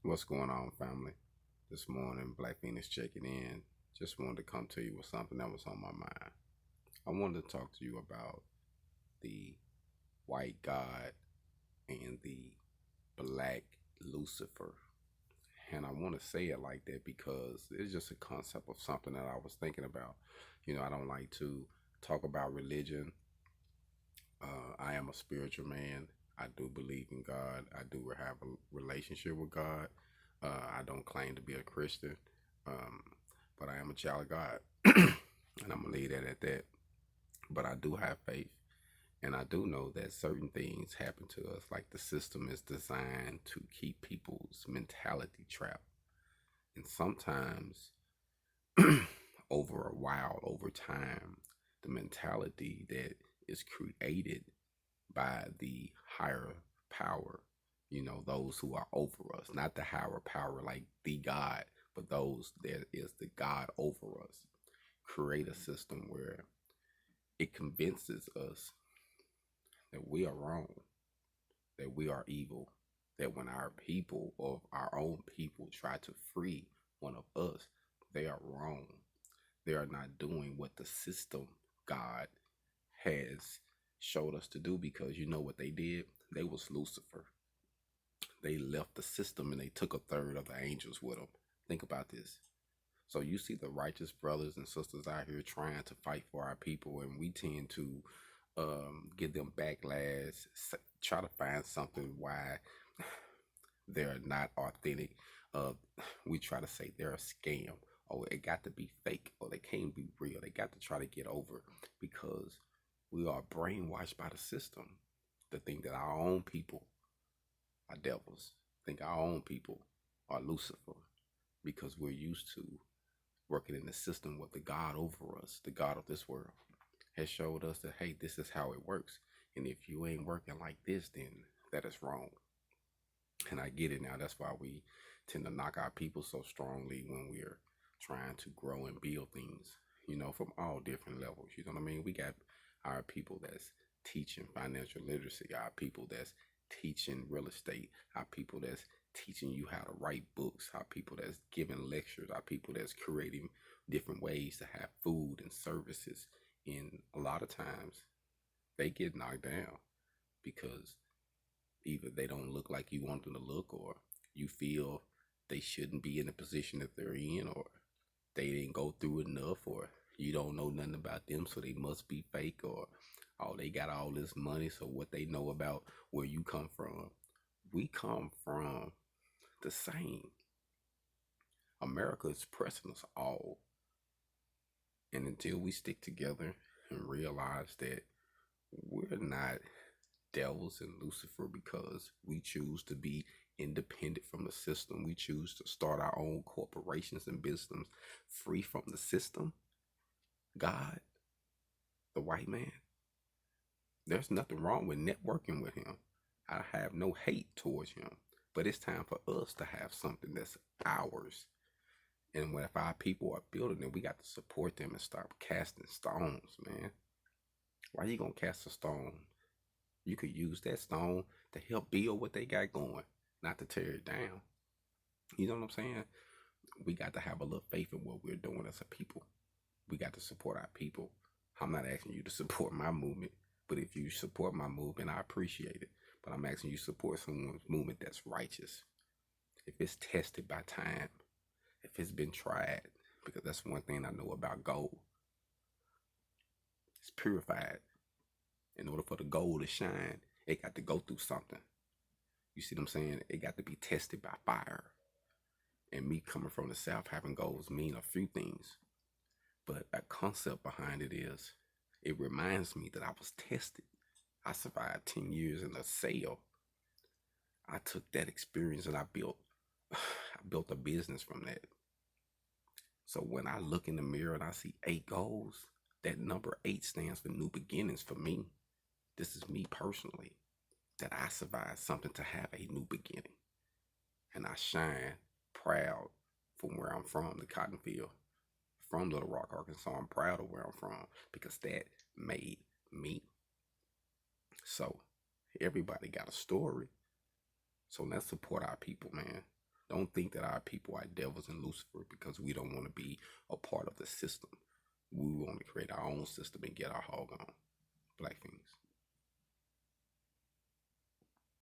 What's going on, family? This morning, Black Phoenix checking in. Just wanted to come to you with something that was on my mind. I wanted to talk to you about the white God and the black Lucifer. And I want to say it like that because it's just a concept of something that I was thinking about. I don't like to talk about religion. I am a spiritual man. I do believe in God. I do have a relationship with God. I don't claim to be a Christian, um, but I am a child of God, and I'm gonna leave that at that. But I do have faith, and I do know that certain things happen to us, like the system is designed to keep people's mentality trapped, and sometimes over a while, over time, the mentality that is created by the higher power, those who are over us, not the higher power like the God, but those that is the God over us, create a system where it convinces us that we are wrong, that we are evil, that when our people or our own people try to free one of us, they are wrong. They are not doing what the system, God, has showed us to do, because you know what they did? They was Lucifer. They left the system and they took a third of the angels with them. Think about this. So you see the righteous brothers and sisters out here trying to fight for our people, and we tend to give them backlash, try to find something why they're not authentic. Uh, we try to say they're a scam, or it got to be fake, or they can't be real. They got to try to get over, because we are brainwashed by the system to think that our own people are devils, think our own people are Lucifer, because we're used to working in the system with the God over us, the God of this world, has showed us that, hey, this is how it works. And if you ain't working like this, then that is wrong. And I get it now. That's why we tend to knock our people so strongly when we're trying to grow and build things, from all different levels. You know what I mean? We got our people that's teaching financial literacy, our people that's teaching real estate, our people that's teaching you how to write books, our people that's giving lectures, our people that's creating different ways to have food and services. And a lot of times they get knocked down because either they don't look like you want them to look, or you feel they shouldn't be in the position that they're in, or they didn't go through enough, or you don't know nothing about them, so they must be fake, or oh, they got all this money, so what they know about where you come from. We come from the same. America is pressing us all. And until we stick together and realize that we're not devils and Lucifer because we choose to be independent from the system, we choose to start our own corporations and business free from the system, God, the white man, there's nothing wrong with networking with him. I have no hate towards him, but it's time for us to have something that's ours. And when if our people are building it, we got to support them and stop casting stones, man. Why you gonna cast a stone? You could use that stone to help build what they got going, not to tear it down. You know what I'm saying? We got to have a little faith in what we're doing as a people. We got to support our people. I'm not asking you to support my movement, but if you support my movement, I appreciate it. But I'm asking you to support someone's movement that's righteous. If it's tested by time, if it's been tried, because that's one thing I know about gold. It's purified. In order for the gold to shine, it got to go through something. You see what I'm saying? It got to be tested by fire. And me coming from the South, having goals mean a few things. But a concept behind it is, it reminds me that I was tested. I survived 10 years in a cell. I took that experience and I built a business from that. So when I look in the mirror and I see 8 goals, that number 8 stands for new beginnings for me. This is me personally, that I survived something to have a new beginning. And I shine proud from where I'm from, the cotton field, from Little Rock, Arkansas. I'm proud of where I'm from because that made me. So everybody got a story. So let's support our people, man. Don't think that our people are devils and Lucifer because we don't want to be a part of the system. We want to create our own system and get our hog on. Black Phoenix.